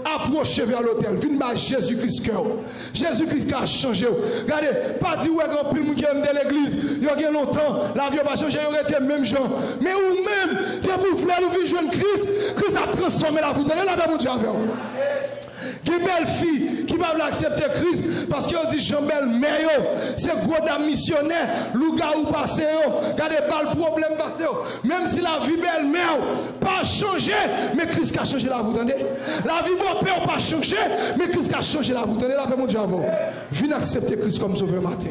Speaker 1: approchez vers l'hôtel, venez par Jésus-Christ cœur. Jésus-Christ a changé. Regardez, pas dire ouais grand pile qui est dans l'église, il y a longtemps, la vie n'a pas changé, il aurait été même gens. Mais ou même, depuis vous voulez nous joindre Christ, Christ a transformé la vie. Donnez la paix mon Dieu avec vous. Qui belle fille qui va accepter Christ parce qu'on dit Jean-Bel Meyo, c'est gros d'un missionnaire, louga ou passé, regardez pas le problème passé. Même si la vie belle Meyo pas changé, mais Christ a changé la vie, vous entendez? La vie bon père pas changé, mais Christ a changé la vie, vous entendez? La paix mon Dieu avant. Viens accepter Christ comme sauveur matin.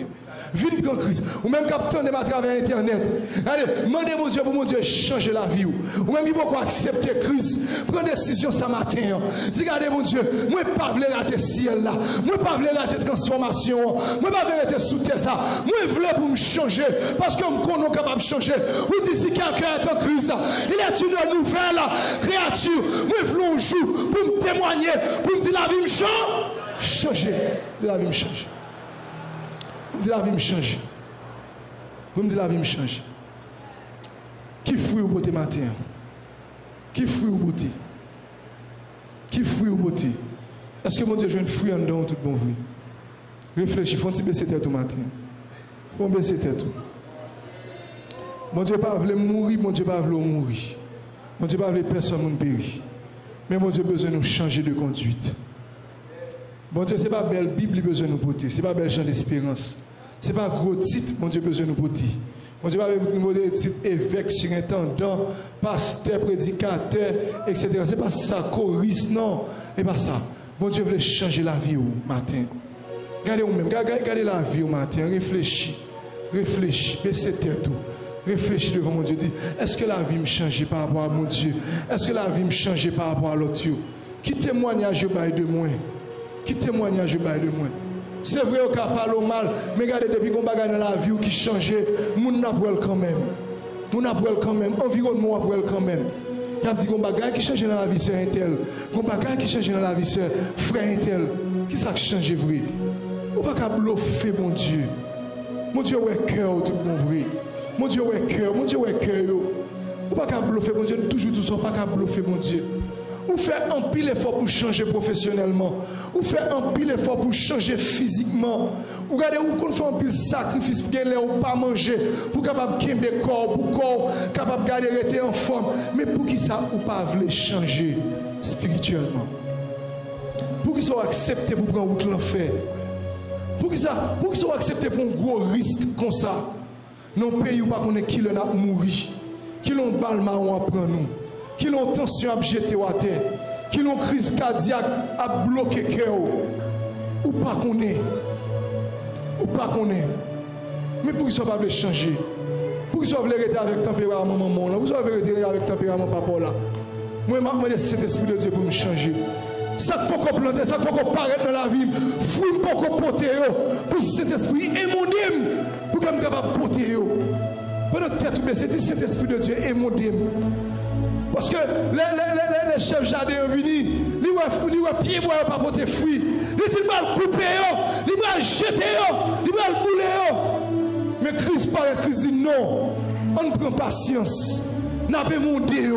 Speaker 1: Viens prendre Christ. Ou même capitaine de à travers Internet. Allez, demandez mon Dieu pour mon Dieu changer la vie. Ou même il faut accepter Christ. Prendre décision ce matin. Dis, regardez mon Dieu, moi pas voulais rater ciel là. Moi pas voulais rater transformation. Moi pas voulais rater sous terre ça. Moi voulais pour me changer. Parce que nous sommes capables de changer. Ou dit si quelqu'un est en Christ, il est une nouvelle créature. Moi voulais un jour pour me témoigner, pour me dire la vie me change. Changer. La vie me change. Vous me dites la vie me change. Vous me dites la vie me change. Qui fouille au beauté matin? Qui fouille au beauté? Qui fouille au beauté? Est-ce que mon Dieu, je viens de fouiller en dedans tout bon vie? Réfléchis, faut un baisser tête au matin. Faut baisser tête. Mon Dieu pas voulu mourir, mon Dieu pas voulu mourir. Mon Dieu pas voulu personne ne périr. Mais mon Dieu a besoin de nous changer de conduite. Mon Dieu, ce n'est pas belle Bible qui a besoin de nous porter. Ce n'est pas belle chant d'espérance. Ce n'est pas gros titre, mon Dieu a besoin de nous porter. Mon Dieu, nous porter titre évêque, surintendant, pasteur, prédicateur, etc. Ce n'est pas ça, choriste, non. Ce n'est pas ça. Mon Dieu veut changer la vie au matin. Regardez vous-même, regardez la vie au matin, réfléchis, baissez tête tout. Réfléchis devant mon Dieu, dis, est-ce que la vie me change par rapport à mon Dieu? Est-ce que la vie me change par rapport à l'autre? Qui témoignage bail de moi? Qui témoignage bail de moi? C'est vrai qu'on parle au mal, mais regardez depuis qu'on bagaille dans la vie qui change, moun n'a pas quand même. Moun n'a pas quand même, environnement n'a pas quand même. Il y a dit qu'on bagaille qui change dans la vie sœur intel, qu'on bagaille qui change dans la vie sœur frère intel. Qui ça qui change vrai? On pas qu'à bluffer mon Dieu. Mon Dieu ouais cœur tout bon vrai. Mon Dieu ouais cœur, mon Dieu ouais cœur. On pas qu'à bluffer mon Dieu, toujours tout ça pas qu'à bluffer mon Dieu. Ou fait un pile effort pour changer professionnellement. Ou fait un pile effort pour changer physiquement. Ou regardez, ou fait un pile sacrifice pour gagner ou pas manger. Pour capable de gagner corps, pour corps, capable de garder rester en forme. Mais pour qui ça, ou pas voulez changer spirituellement? Pour qui ça accepter pour prendre route l'enfer? Pour qui ça accepter pour un gros risque comme ça? Non pays où pas qu'on est qui l'on a mourir. Qui l'on balle marron à prendre nous. Qui l'ont tension à jeter à terre, qui l'ont crise cardiaque à bloquer cœur, ou pas qu'on est, mais pour qu'ils soient pas changer, pour qu'ils soient rester avec tempérament maman là, pour qu'ils soient rester avec tempérament papa là, moi je demande cet esprit de Dieu pour me changer. Ça ne peut pas planter, ça ne peut pas paraître dans la vie, fouille pas qu'on porter pour cet esprit émondé, pour qu'on soit capable de porter. Pendant tête baissée, dit cet esprit de Dieu émondé. Parce que les chefs jardins ont venu, ils ont pied bois pas porter fruit. Ils vont couper, ils vont jeter, ils vont bouler. Mais Christ parle, Christ dit non, on prend patience. N'a pas monté,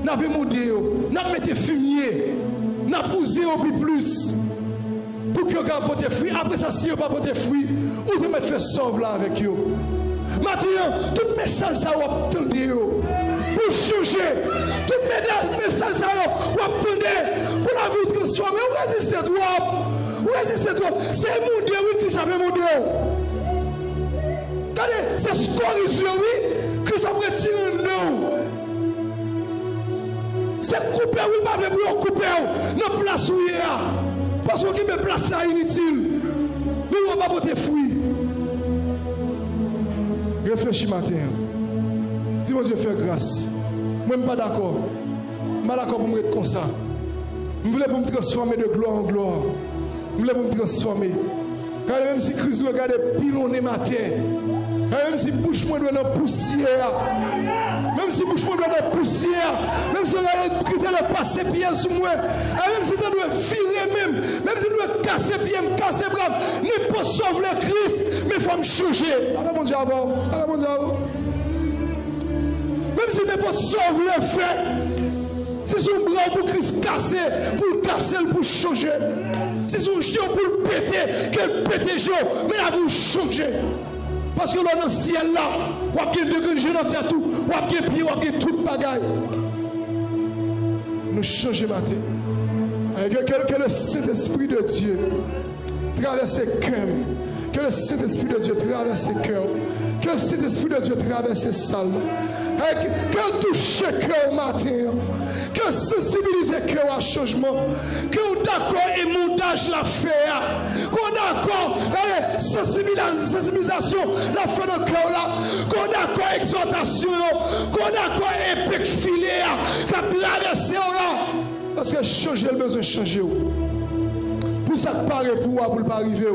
Speaker 1: n'a pas monté, n'a pas mis fumier, n'a pas posé au plus. Pour que vous portez fruit, après ça, si vous ne portez pas fruit, vous devez mettre sauve là avec vous. Maintenant, tout message ça vous attendez pour changer. Tout message ça vous attendez pour la vie transformée. Vous résistez trop. Vous résistez trop. C'est mon Dieu, oui, qui savait mon Dieu. Regardez, c'est ce qu'on dit, oui, que ça vous retire un non. C'est couper, oui, pas de pour couper. Non, place où il y a. Parce que me place là inutile. Mais on va pas porter fruit. Réfléchis matin. Dis-moi Dieu fait grâce. Moi je ne suis pas d'accord. Je ne suis pas d'accord pour me être comme ça. Je voulais pour me transformer de gloire en gloire. Je voulais pour me transformer. Même si Christ doit garder pilonner ma terre. Même si bouche moi doit dans poussière. Même si bouche moi doit dans poussière. Même si Christ doit passer pied sur moi. Même si tu dois virer même si tu dois casser pied, me casser bras. Ne pas sauver le Christ, mais il faut me changer. Arrête mon Dieu avant. Arrête mon Dieu avant. Même si tu ne peux pas sauver le fait. Si son bras pour Christ casser, pour le casser, pour changer. Si son chien pour le péter, qu'elle pète les mais là vous changer. Parce que là dans le ciel là, on a bien deux grands dans terre tout, on a bien pied, on a bien tout bagaille. Nous changer matin. Que le Saint-Esprit de Dieu traverse le cœur. Que le Saint-Esprit de Dieu traverse le cœur. Que le Saint-Esprit de Dieu traverse les salles. Que touche le cœur matin. Que sensibilise le cœur à changement. Que d'accord et montage la fait. Qu'on d'accord sensibilisation la fait dans le cœur là. Qu'on d'accord exhortation. Qu'on d'accord épée filée. Qu'on traverse là. Parce que changer le besoin de changer. Pour ça que paraît pour ne pas arriver.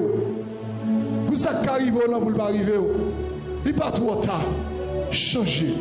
Speaker 1: Pour ça qui arrive là pour ne pas arriver. Il n'est pas trop tard. Changer.